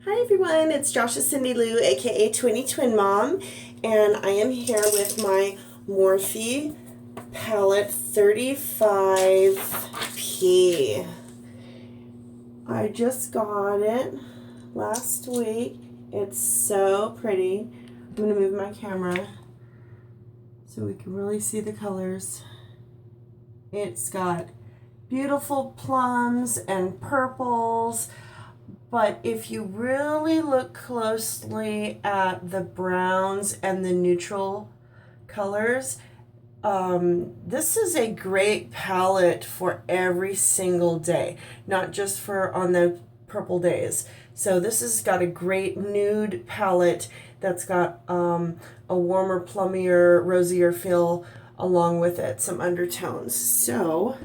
Hi everyone, it's Joshua Cindy Lou, aka Twinny Twin Mom, and I am here with my Morphe palette 35P. I just got it last week. It's so pretty. I'm going to move my camera so we can really see the colors. It's got beautiful plums and purples. But if you really look closely at the browns and the neutral colors, this is a great palette for every single day, not just for on the purple days. So this has got a great nude palette that's got a warmer, plummier, rosier feel along with it, some undertones. So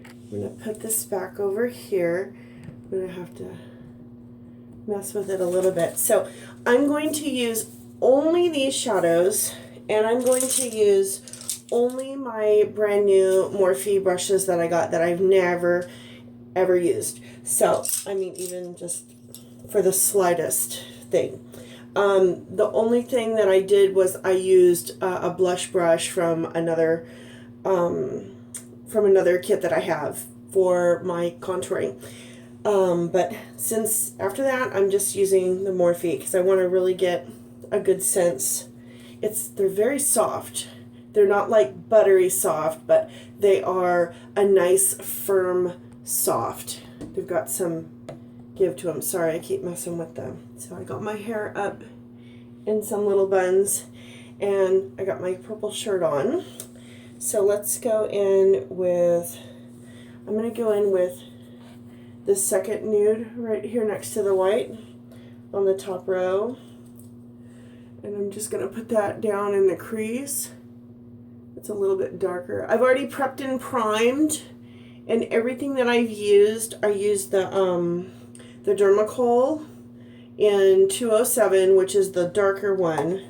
I'm going to put this back over here. I'm going to have to mess with it a little bit. So I'm going to use only these shadows, and I'm going to use only my brand new Morphe brushes that I got that I've never ever used. So I mean, even just for the slightest thing. The only thing that I did was I used a blush brush from another kit that I have for my contouring. But since after that, I'm just using the Morphe because I want to really get a good sense. They're very soft. They're not like buttery soft, but they are a nice firm soft. They've got some give to them. Sorry, I keep messing with them. So I got my hair up in some little buns, and I got my purple shirt on. So let's go in with, I'm going to go in with the second nude right here next to the white on the top row. And I'm just going to put that down in the crease. It's a little bit darker. I've already prepped and primed, and everything that I've used, I used the Dermacool in 207, which is the darker one,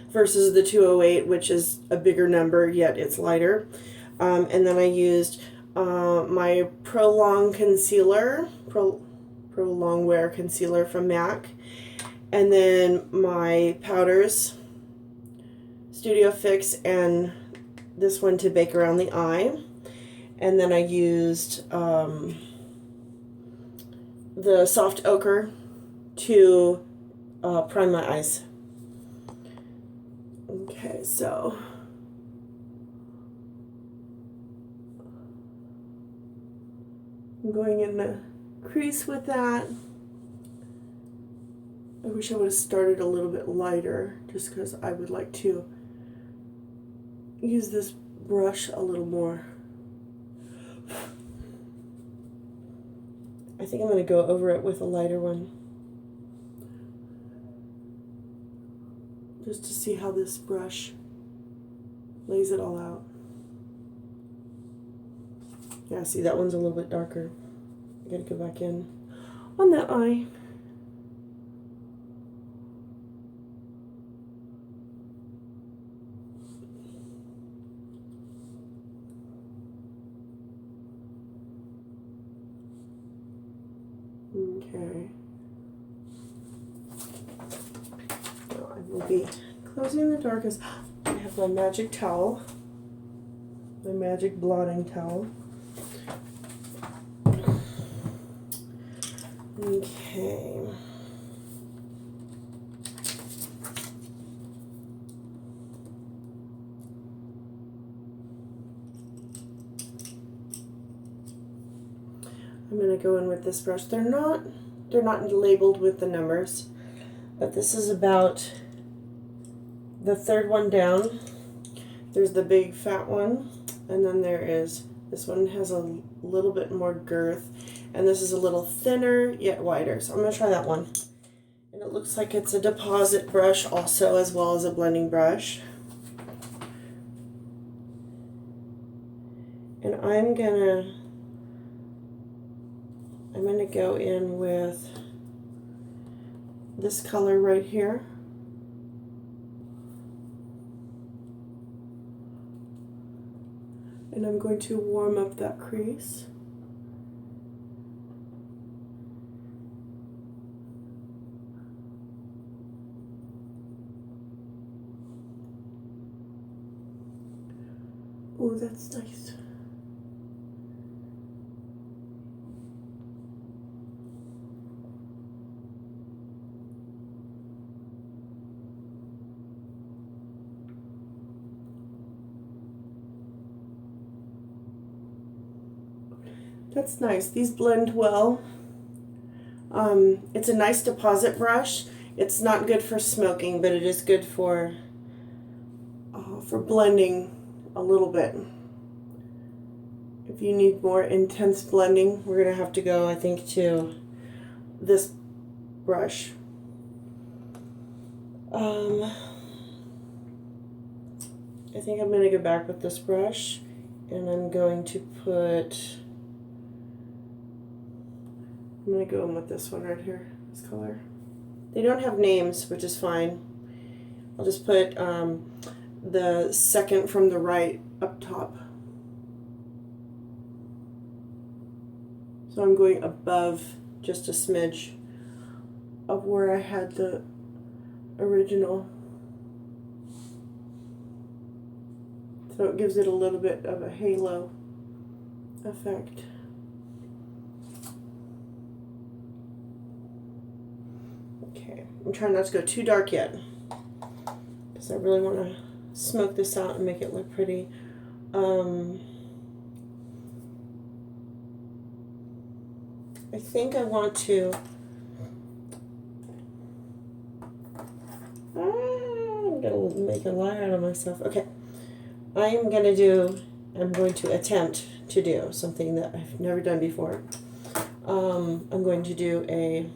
versus the 208, which is a bigger number, yet it's lighter. And then I used my Prolong concealer, Prolong Wear concealer from MAC, and then my powders, Studio Fix, and this one to bake around the eye. And then I used the soft ochre to prime my eyes. Okay, so I'm going in the crease with that. I wish I would have started a little bit lighter, just because I would like to use this brush a little more. I think I'm going to go over it with a lighter one, just to see how this brush lays it all out. Yeah, see, that one's a little bit darker. I gotta go back in on that eye. Okay. Now I will be closing the darkest. I have my magic towel, my magic blotting towel. Okay. I'm going to go in with this brush. They're not labeled with the numbers, but this is about the third one down. There's the big fat one, and then there is this one has a little bit more girth, and this is a little thinner yet wider. So I'm going to try that one. And it looks like it's a deposit brush also, as well as a blending brush. And I'm gonna go in with this color right here. And I'm going to warm up that crease. Oh, that's nice. That's nice. These blend well. It's a nice deposit brush. It's not good for smoking, but it is good for blending a little bit. If you need more intense blending, we're gonna have to go, I think, to this brush. I think I'm gonna go back with this brush, and I'm going to put. I'm gonna go in with this one right here. This color. They don't have names, which is fine. I'll just put the second from the right up top. So I'm going above just a smidge of where I had the original. So it gives it a little bit of a halo effect. Okay, I'm trying not to go too dark yet, because I really want to smoke this out and make it look pretty. I think I want to. I'm gonna make a lie out of myself. Okay, I'm going to attempt to do something that I've never done before. I'm going to do a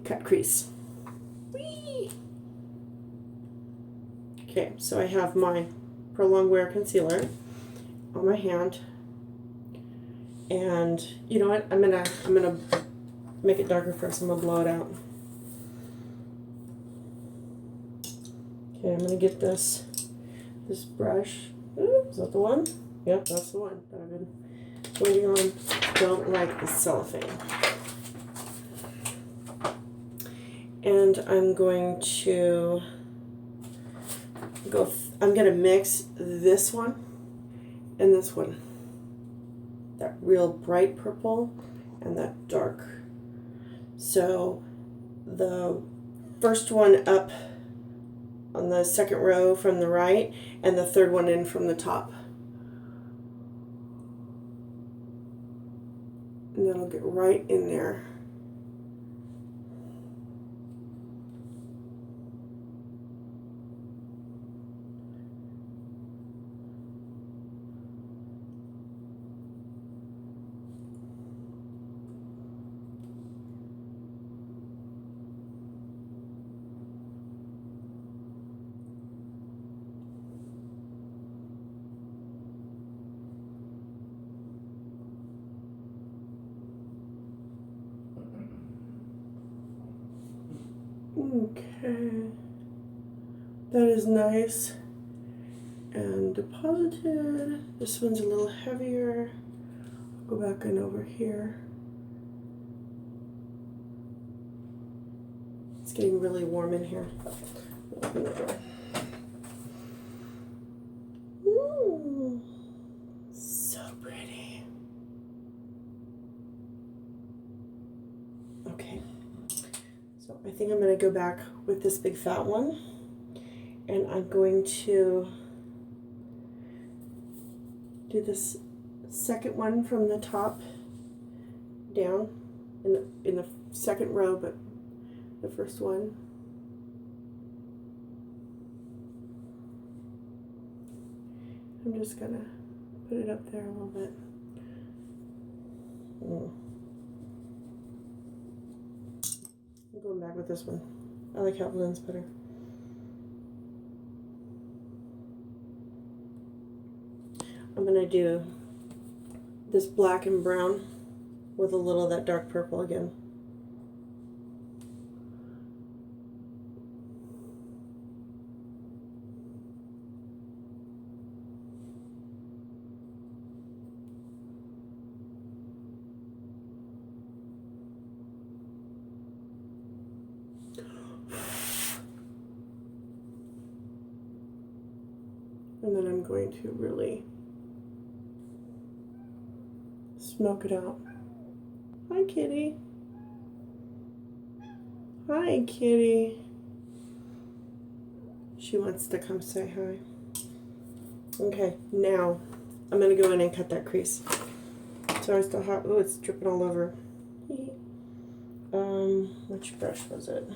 cut crease. Whee! Okay, so I have my Prolonged Wear Concealer on my hand. And you know what? I'm gonna make it darker first. I'm gonna blow it out. Okay, I'm gonna get this brush. Ooh, is that the one? Yep, that's the one that I've been waiting on. Don't like the cellophane. And I'm going to I'm gonna mix this one and this one. That real bright purple and that dark. So the first one up on the second row from the right, and the third one in from the top. And that'll get right in there. Okay, that is nice and deposited. This one's a little heavier. Go back and over here. It's getting really warm in here. Ooh, so pretty. Okay. So I think I'm going to go back with this big fat one, and I'm going to do this second one from the top down in the second row, but the first one. I'm just going to put it up there a little bit. I'm going back with this one. I like how it blends better. I'm going to do this black and brown with a little of that dark purple again. And then I'm going to really smoke it out. Hi, kitty. Hi, kitty. She wants to come say hi. Okay, now I'm going to go in and cut that crease. So I still have, oh, it's dripping all over. Which brush was it?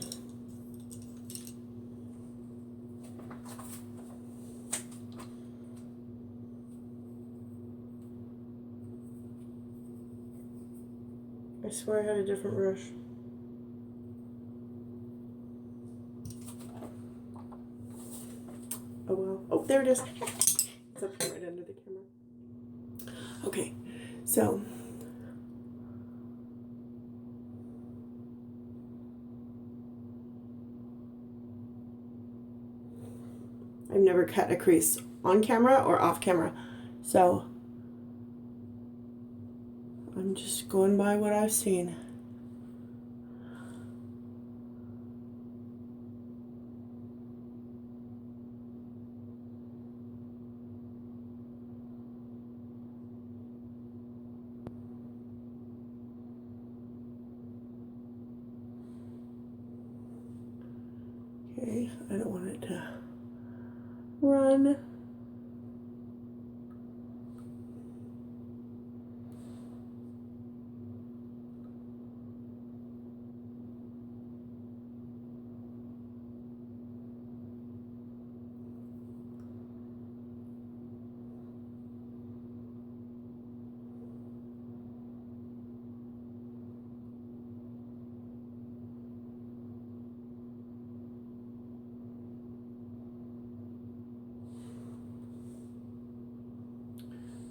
I swear I had a different brush. Oh well. Oh, there it is. It's up here right under the camera. Okay, so I've never cut a crease on camera or off camera, so I'm just going by what I've seen. Okay, I don't want it to run.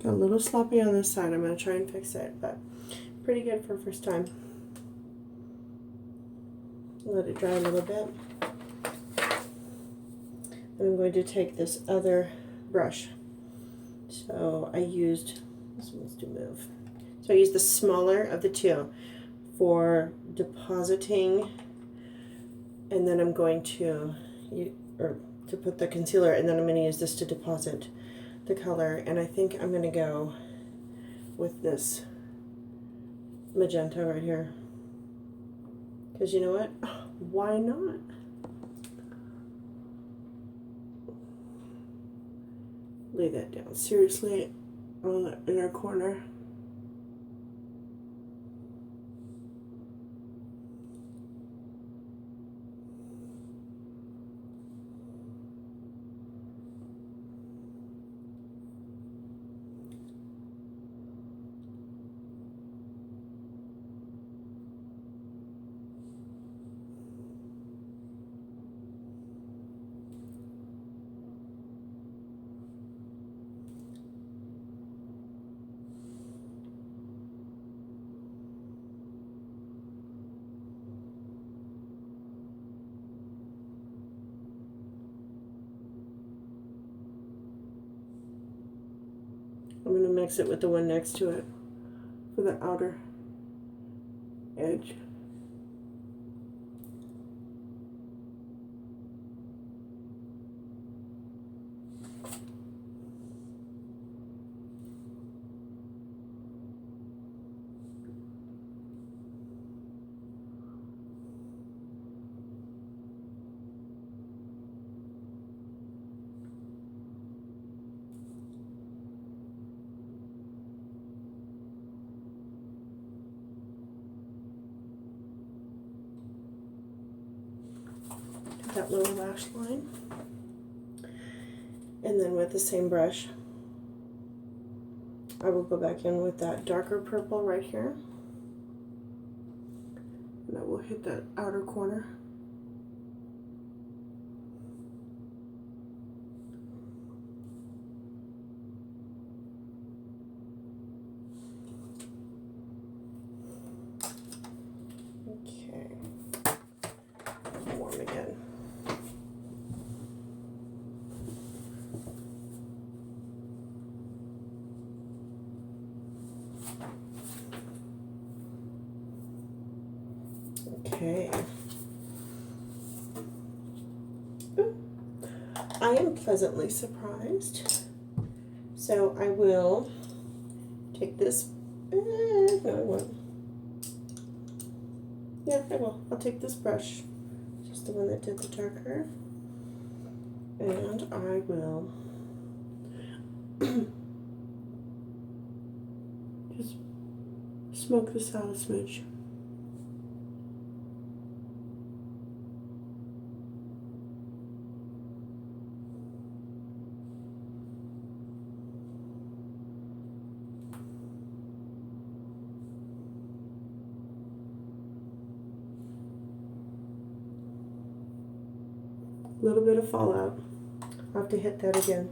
Got a little sloppy on this side. I'm going to try and fix it, but pretty good for first time. Let it dry a little bit. And I'm going to take this other brush. So I used, this one's to move. So I used the smaller of the two for depositing, and then I'm going to, to put the concealer, and then I'm going to use this to deposit the color. And I think I'm going to go with this magenta right here. Because you know what? Why not? Lay that down seriously on the inner corner. I'm going to mix it with the one next to it for the outer edge. That lower lash line, and then with the same brush I will go back in with that darker purple right here, and I will hit that outer corner. Okay, warm again. Okay. I am pleasantly surprised. So I will take this. No, I won't. Yeah, I will. I'll take this brush, just the one that did the darker, and I will just smoke this out a smidge. A little bit of fallout. I'll have to hit that again.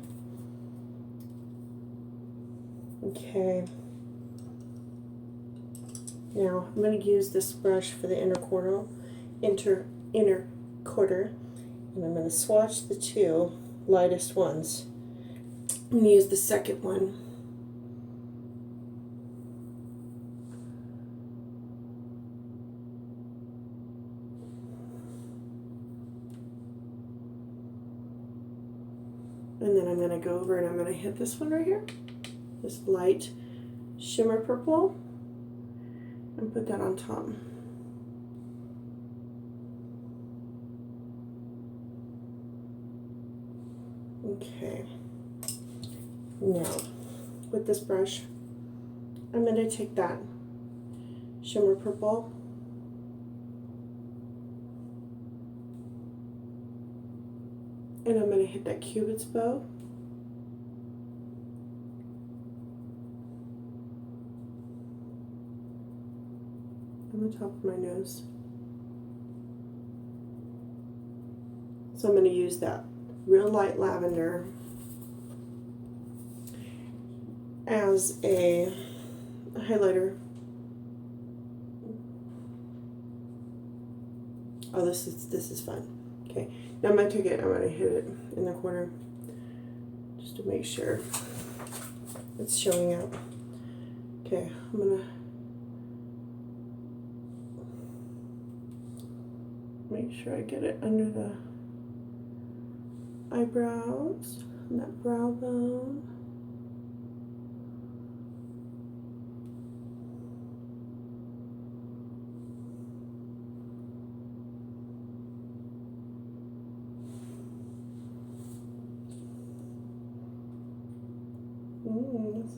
Okay. Now I'm going to use this brush for the inner quarter, and I'm going to swatch the two lightest ones. I'm going to use the second one. And then I'm going to go over and I'm going to hit this one right here, this light shimmer purple, and put that on top. Okay. Now, with this brush, I'm going to take that shimmer purple and I'm going to hit that cupid's bow. On the top of my nose. So I'm going to use that real light lavender as a highlighter. Oh, this is fun. Okay, now I'm going to take it, I'm going to hit it in the corner just to make sure it's showing up. Okay, I'm going to make sure I get it under the eyebrows and that brow bone.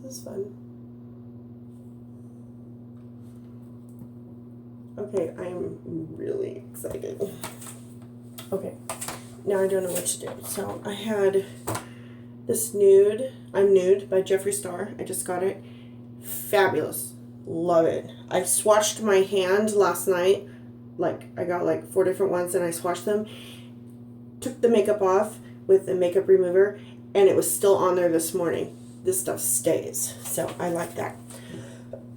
This is fun. Okay, I'm really excited. Okay, now I don't know what to do. So I had this nude, I'm Nude by Jeffree Star. I just got it. Fabulous. Love it. I swatched my hand last night. Like, I got like 4 different ones and I swatched them. Took the makeup off with the makeup remover and it was still on there this morning. This stuff stays, so I like that.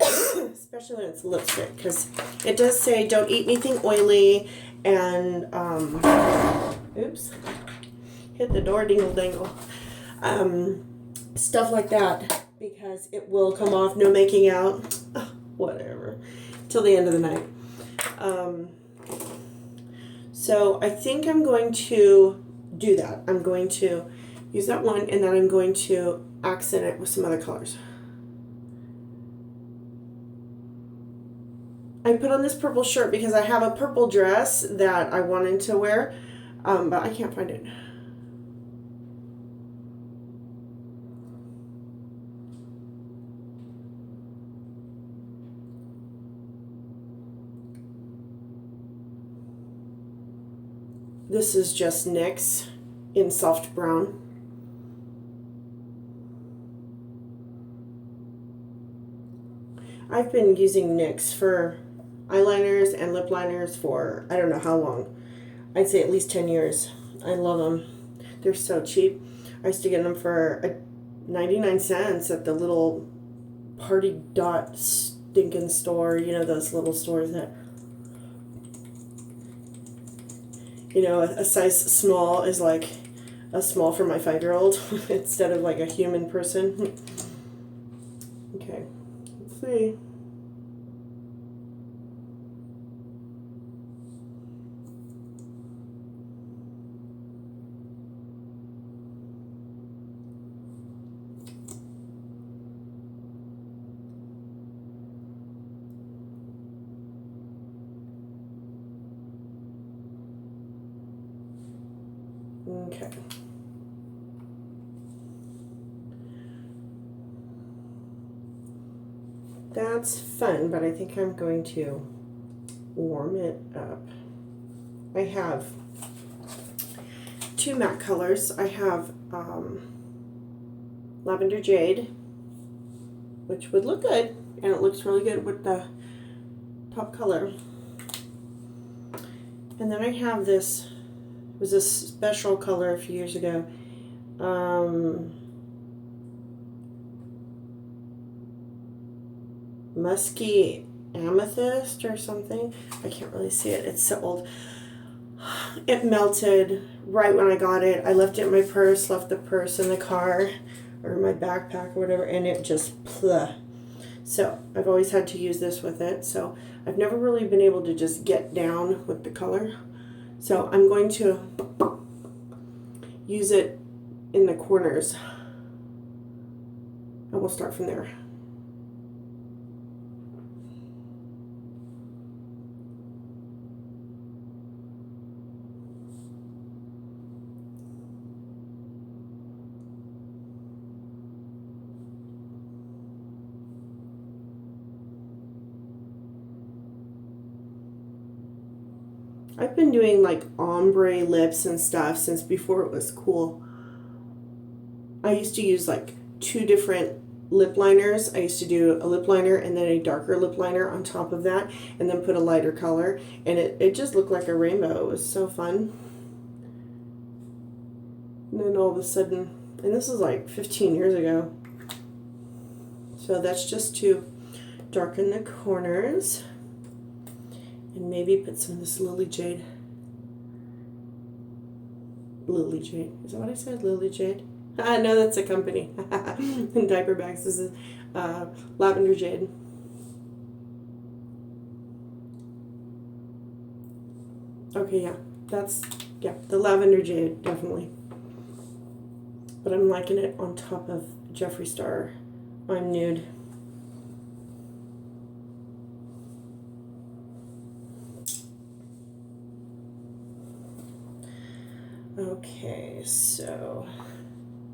Especially when it's lipstick, because it does say don't eat anything oily and oops, hit the door, dingle dangle, stuff like that, because it will come off. No making out, whatever, till the end of the night. So I think I'm going to do that. I'm going to use that one, and then I'm going to accent it with some other colors. I put on this purple shirt because I have a purple dress that I wanted to wear, but I can't find it. This is just NYX in soft brown. I've been using NYX for eyeliners and lip liners for I don't know how long. I'd say at least 10 years. I love them. They're so cheap. I used to get them for 99 cents at the little Party Dot stinking store. You know, those little stores that, you know, a size small is like a small for my 5-year-old instead of like a human person. Okay, let's see. Okay. That's fun, but I think I'm going to warm it up. I have two matte colors. I have Lavender Jade, which would look good, and it looks really good with the top color. And then I have this, it was a special color a few years ago. Musky Amethyst or something. I can't really see it. It's so old. It melted right when I got it. I left it in my purse, left the purse in the car or my backpack or whatever, and it just pleh. So I've always had to use this with it. So I've never really been able to just get down with the color. So I'm going to use it in the corners. And we'll start from there. I've been doing like ombre lips and stuff since before it was cool. I used to use like two different lip liners. I used to do a lip liner and then a darker lip liner on top of that and then put a lighter color, and it just looked like a rainbow. It was so fun. And then all of a sudden, and this is like 15 years ago. So that's just to darken the corners. And maybe put some of this Lily Jade. Lily Jade. Is that what I said? Lily Jade? No, that's a company. In diaper bags. This is Lavender Jade. Okay, yeah. That's, yeah, the Lavender Jade, definitely. But I'm liking it on top of Jeffree Star I'm Nude. Okay, so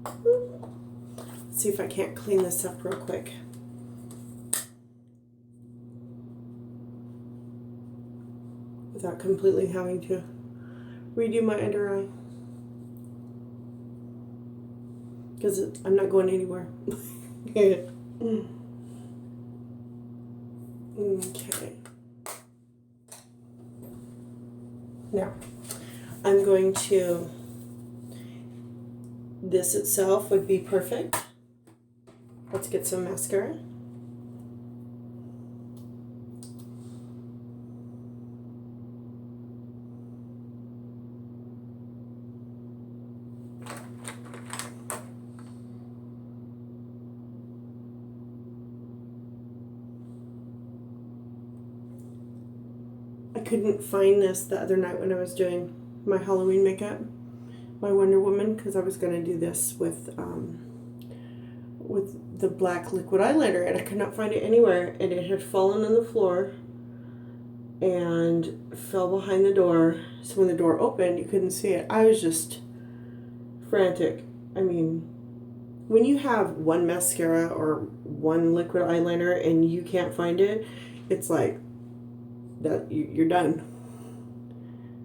let's see if I can't clean this up real quick. Without completely having to redo my under eye. Because I'm not going anywhere. Okay. Now, I'm going to, this itself would be perfect. Let's get some mascara. I couldn't find this the other night when I was doing my Halloween makeup, my Wonder Woman, because I was going to do this with the black liquid eyeliner, and I could not find it anywhere, and it had fallen on the floor and fell behind the door. So when the door opened, you couldn't see it. I was just frantic. I mean, when you have one mascara or one liquid eyeliner and you can't find it, it's like that you're done.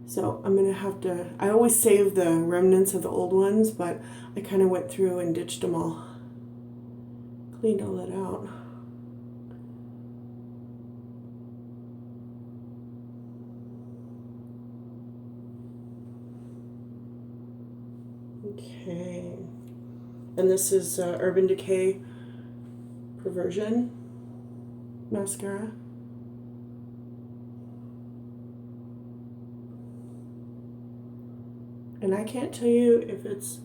So I'm gonna have to, I always save the remnants of the old ones, but I kind of went through and ditched them all. Cleaned all that out. Okay. And this is Urban Decay Perversion mascara. And I can't tell you if it's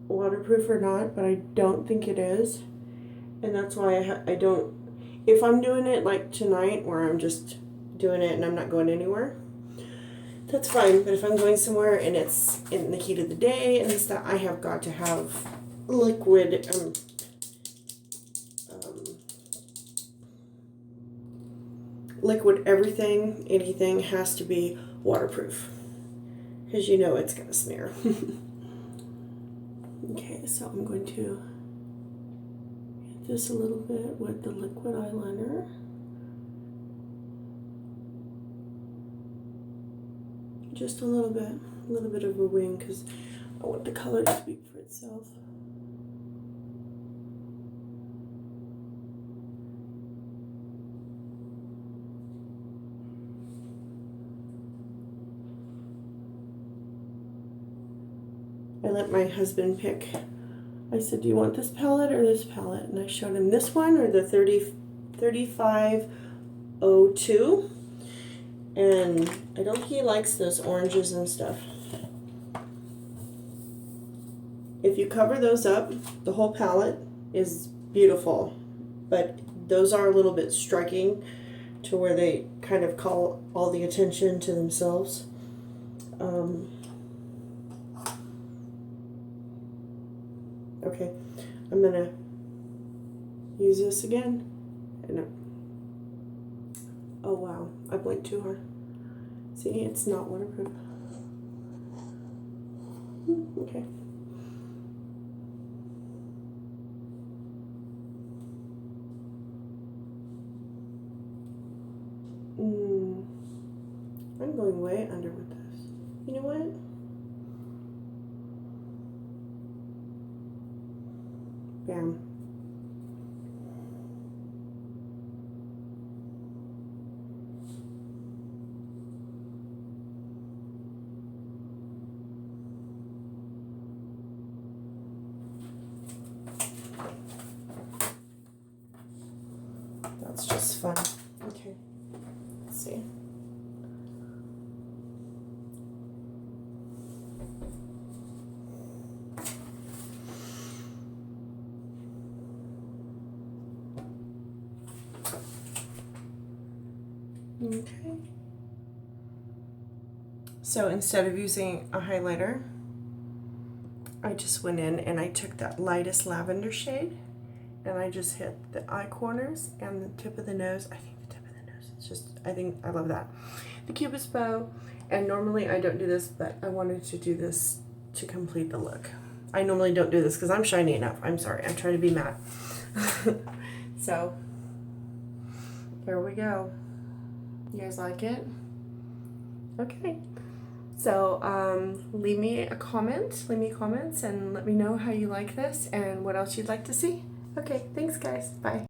waterproof or not, but I don't think it is. And that's why I don't, if I'm doing it like tonight where I'm just doing it and I'm not going anywhere, that's fine. But if I'm going somewhere and it's in the heat of the day and stuff, I have got to have liquid, liquid everything, anything has to be waterproof. Because you know it's going to smear. Okay, so I'm going to hit this a little bit with the liquid eyeliner. Just a little bit of a wing, because I want the color to speak for itself. I let my husband pick. I said, do you want this palette or this palette? And I showed him this one or the 3502. And I don't think he likes those oranges and stuff. If you cover those up, the whole palette is beautiful. But those are a little bit striking to where they kind of call all the attention to themselves. Okay, I'm gonna use this again. And oh wow, I blinked too hard. See, it's not waterproof. Okay. I'm going way under with this. You know what? Bam. That's just fun. Okay. Let's see. Okay. So instead of using a highlighter, I just went in and I took that lightest lavender shade and I just hit the eye corners and the tip of the nose. I think the tip of the nose, it's just, I love that. The Cupid's bow, and normally I don't do this, but I wanted to do this to complete the look. I normally don't do this because I'm shiny enough. I'm sorry, I'm trying to be matte. So, here we go. You guys like it? Okay. So leave me comments and let me know how you like this and what else you'd like to see. Okay, thanks guys. Bye.